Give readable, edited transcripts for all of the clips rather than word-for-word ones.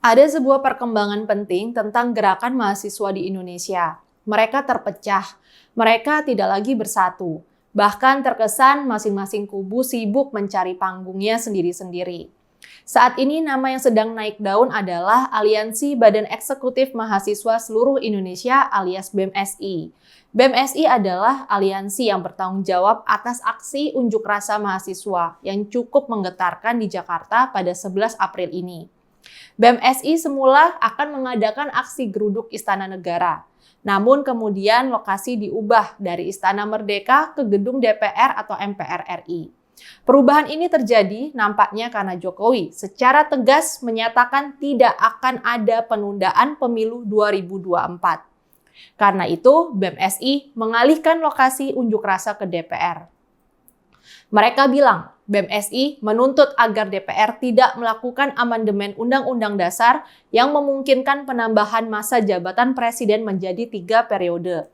Ada sebuah perkembangan penting tentang gerakan mahasiswa di Indonesia. Mereka terpecah, mereka tidak lagi bersatu. Bahkan terkesan masing-masing kubu sibuk mencari panggungnya sendiri-sendiri. Saat ini nama yang sedang naik daun adalah Aliansi Badan Eksekutif Mahasiswa Seluruh Indonesia alias BEM-SI. BEM-SI adalah aliansi yang bertanggung jawab atas aksi unjuk rasa mahasiswa yang cukup menggetarkan di Jakarta pada 11 April ini. BEM-SI semula akan mengadakan aksi geruduk Istana Negara. Namun kemudian lokasi diubah dari Istana Merdeka ke gedung DPR atau MPR RI. Perubahan ini terjadi nampaknya karena Jokowi secara tegas menyatakan tidak akan ada penundaan pemilu 2024. Karena itu, BEM-SI mengalihkan lokasi unjuk rasa ke DPR. Mereka bilang, BEM-SI menuntut agar DPR tidak melakukan amandemen Undang-Undang Dasar yang memungkinkan penambahan masa jabatan presiden menjadi 3 periode.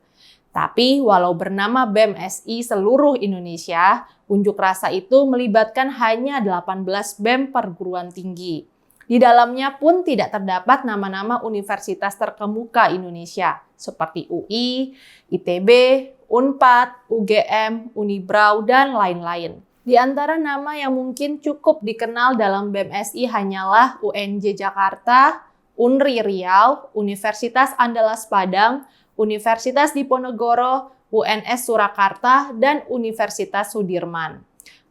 Tapi walau bernama BEM-SI seluruh Indonesia, unjuk rasa itu melibatkan hanya 18 BEM perguruan tinggi. Di dalamnya pun tidak terdapat nama-nama universitas terkemuka Indonesia seperti UI, ITB, Unpad, UGM, Unibrau, dan lain-lain. Di antara nama yang mungkin cukup dikenal dalam BEM-SI hanyalah UNJ Jakarta, UNRI Riau, Universitas Andalas Padang, Universitas Diponegoro, UNS Surakarta, dan Universitas Sudirman.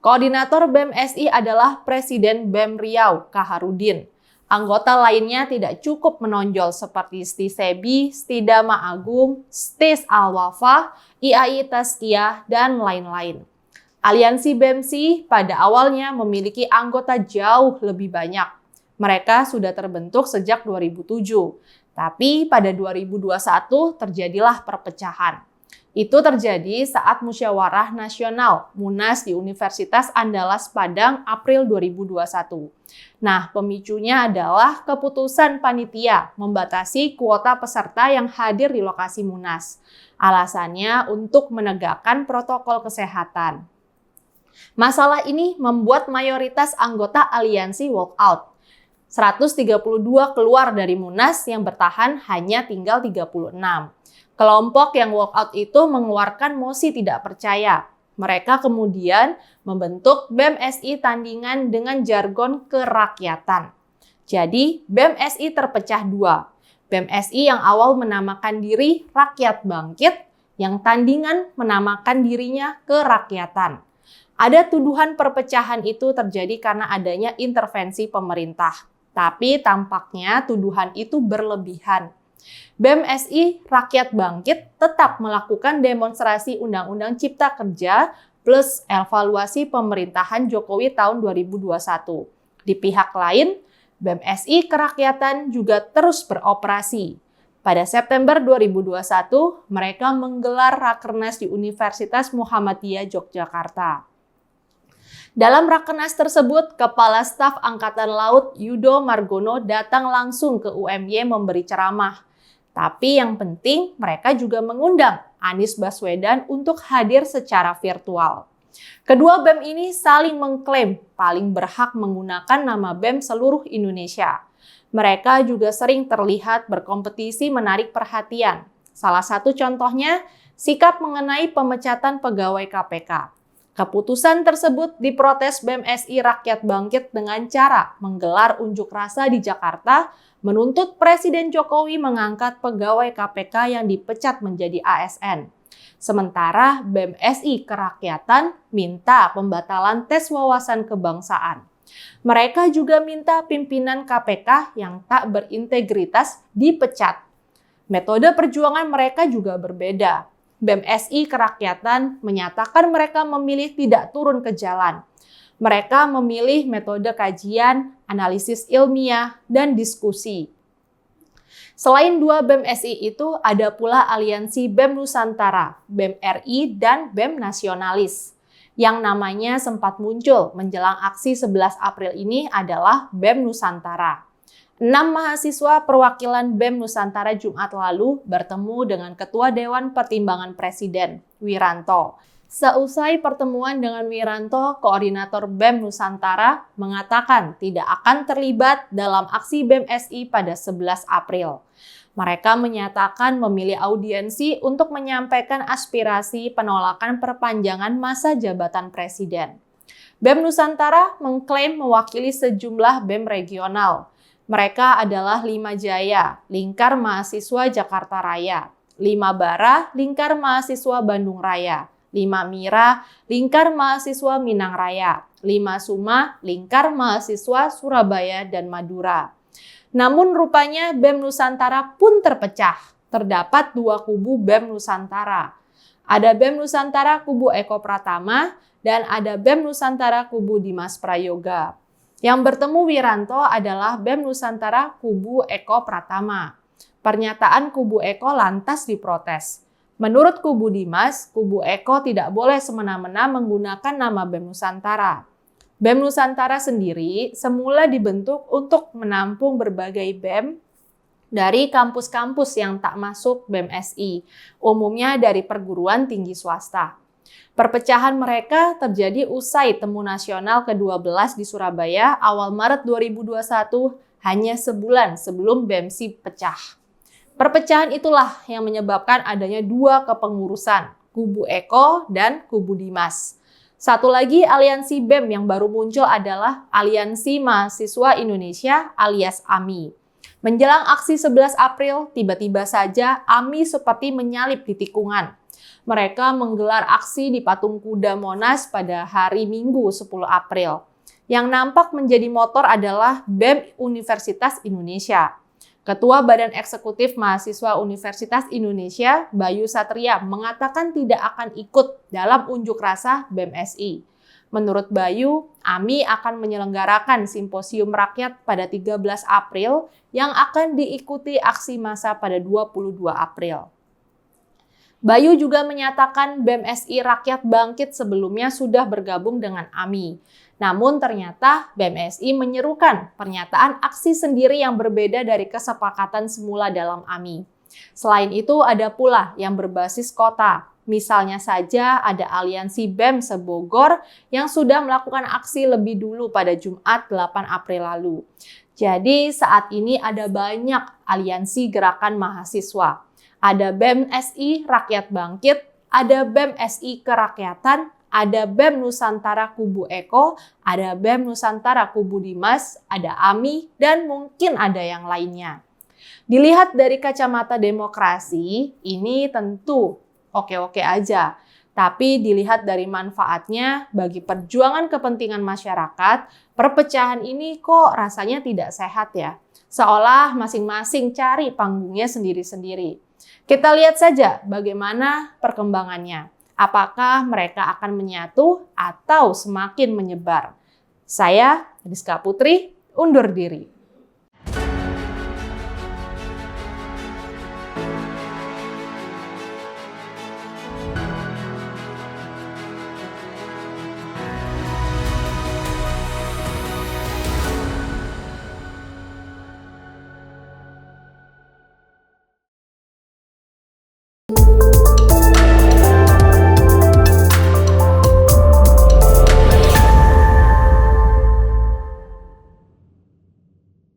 Koordinator BEM-SI adalah Presiden BEM Riau, Kaharudin. Anggota lainnya tidak cukup menonjol seperti Stisebi, Stidama Agung, Stis Al-Wafa, IAI Taskia, dan lain-lain. Aliansi BEM-SI pada awalnya memiliki anggota jauh lebih banyak. Mereka sudah terbentuk sejak 2007, tapi pada 2021 terjadilah perpecahan. Itu terjadi saat Musyawarah Nasional Munas di Universitas Andalas Padang April 2021. Nah, pemicunya adalah keputusan panitia membatasi kuota peserta yang hadir di lokasi Munas. Alasannya untuk menegakkan protokol kesehatan. Masalah ini membuat mayoritas anggota aliansi walk out. 132 keluar dari Munas yang bertahan hanya tinggal 36. Kelompok yang walk out itu mengeluarkan mosi tidak percaya. Mereka kemudian membentuk BEM-SI tandingan dengan jargon kerakyatan. Jadi, BEM-SI terpecah dua. BEM-SI yang awal menamakan diri Rakyat Bangkit, yang tandingan menamakan dirinya Kerakyatan. Ada tuduhan perpecahan itu terjadi karena adanya intervensi pemerintah. Tapi tampaknya tuduhan itu berlebihan. BEM-SI Rakyat Bangkit tetap melakukan demonstrasi Undang-Undang Cipta Kerja plus evaluasi pemerintahan Jokowi tahun 2021. Di pihak lain, BEM-SI Kerakyatan juga terus beroperasi. Pada September 2021, mereka menggelar Rakernas di Universitas Muhammadiyah Yogyakarta. Dalam Rakernas tersebut, Kepala Staf Angkatan Laut Yudo Margono datang langsung ke UMY memberi ceramah. Tapi yang penting, mereka juga mengundang Anies Baswedan untuk hadir secara virtual. Kedua BEM ini saling mengklaim paling berhak menggunakan nama BEM seluruh Indonesia. Mereka juga sering terlihat berkompetisi menarik perhatian. Salah satu contohnya, sikap mengenai pemecatan pegawai KPK. Keputusan tersebut diprotes BEM-SI Rakyat Bangkit dengan cara menggelar unjuk rasa di Jakarta, menuntut Presiden Jokowi mengangkat pegawai KPK yang dipecat menjadi ASN. Sementara BEM-SI Kerakyatan minta pembatalan tes wawasan kebangsaan. Mereka juga minta pimpinan KPK yang tak berintegritas dipecat. Metode perjuangan mereka juga berbeda. BEM-SI Kerakyatan menyatakan mereka memilih tidak turun ke jalan. Mereka memilih metode kajian, analisis ilmiah, dan diskusi. Selain dua BEM-SI itu, ada pula aliansi BEM Nusantara, BEM RI, dan BEM Nasionalis. Yang namanya sempat muncul menjelang aksi 11 April ini adalah BEM Nusantara. 6 mahasiswa perwakilan BEM Nusantara Jumat lalu bertemu dengan Ketua Dewan Pertimbangan Presiden, Wiranto. Seusai pertemuan dengan Wiranto, koordinator BEM Nusantara mengatakan tidak akan terlibat dalam aksi BEM SI pada 11 April. Mereka menyatakan memilih audiensi untuk menyampaikan aspirasi penolakan perpanjangan masa jabatan presiden. BEM Nusantara mengklaim mewakili sejumlah BEM regional. Mereka adalah 5 Jaya, Lingkar Mahasiswa Jakarta Raya, 5 Bara, Lingkar Mahasiswa Bandung Raya, 5 Mira, Lingkar Mahasiswa Minang Raya, 5 Suma, Lingkar Mahasiswa Surabaya dan Madura. Namun rupanya BEM Nusantara pun terpecah. Terdapat 2 kubu BEM Nusantara. Ada BEM Nusantara kubu Eko Pratama dan ada BEM Nusantara kubu Dimas Prayoga. Yang bertemu Wiranto adalah BEM Nusantara kubu Eko Pratama. Pernyataan kubu Eko lantas diprotes. Menurut kubu Dimas, kubu Eko tidak boleh semena-mena menggunakan nama BEM Nusantara. BEM Nusantara sendiri semula dibentuk untuk menampung berbagai BEM dari kampus-kampus yang tak masuk BEM SI, umumnya dari perguruan tinggi swasta. Perpecahan mereka terjadi usai Temu Nasional ke-12 di Surabaya awal Maret 2021, hanya sebulan sebelum BEMSI pecah. Perpecahan itulah yang menyebabkan adanya 2 kepengurusan, kubu Eko dan kubu Dimas. Satu lagi aliansi BEM yang baru muncul adalah Aliansi Mahasiswa Indonesia alias AMI. Menjelang aksi 11 April, tiba-tiba saja AMI seperti menyalip di tikungan. Mereka menggelar aksi di Patung Kuda Monas pada hari Minggu 10 April. Yang nampak menjadi motor adalah BEM Universitas Indonesia. Ketua Badan Eksekutif Mahasiswa Universitas Indonesia, Bayu Satria, mengatakan tidak akan ikut dalam unjuk rasa BEM SI. Menurut Bayu, AMI akan menyelenggarakan simposium rakyat pada 13 April yang akan diikuti aksi massa pada 22 April. Bayu juga menyatakan BEM SI Rakyat Bangkit sebelumnya sudah bergabung dengan AMI. Namun ternyata BEM SI menyerukan pernyataan aksi sendiri yang berbeda dari kesepakatan semula dalam AMI. Selain itu ada pula yang berbasis kota. Misalnya saja ada aliansi BEM se-Bogor yang sudah melakukan aksi lebih dulu pada Jumat 8 April lalu. Jadi saat ini ada banyak aliansi gerakan mahasiswa. Ada BEM SI Rakyat Bangkit, ada BEM SI Kerakyatan, ada BEM Nusantara kubu Eko, ada BEM Nusantara kubu Dimas, ada AMI, dan mungkin ada yang lainnya. Dilihat dari kacamata demokrasi, ini tentu oke-oke aja. Tapi dilihat dari manfaatnya bagi perjuangan kepentingan masyarakat, perpecahan ini kok rasanya tidak sehat ya. Seolah masing-masing cari panggungnya sendiri-sendiri. Kita lihat saja bagaimana perkembangannya. Apakah mereka akan menyatu atau semakin menyebar? Saya, Rizka Putri, undur diri.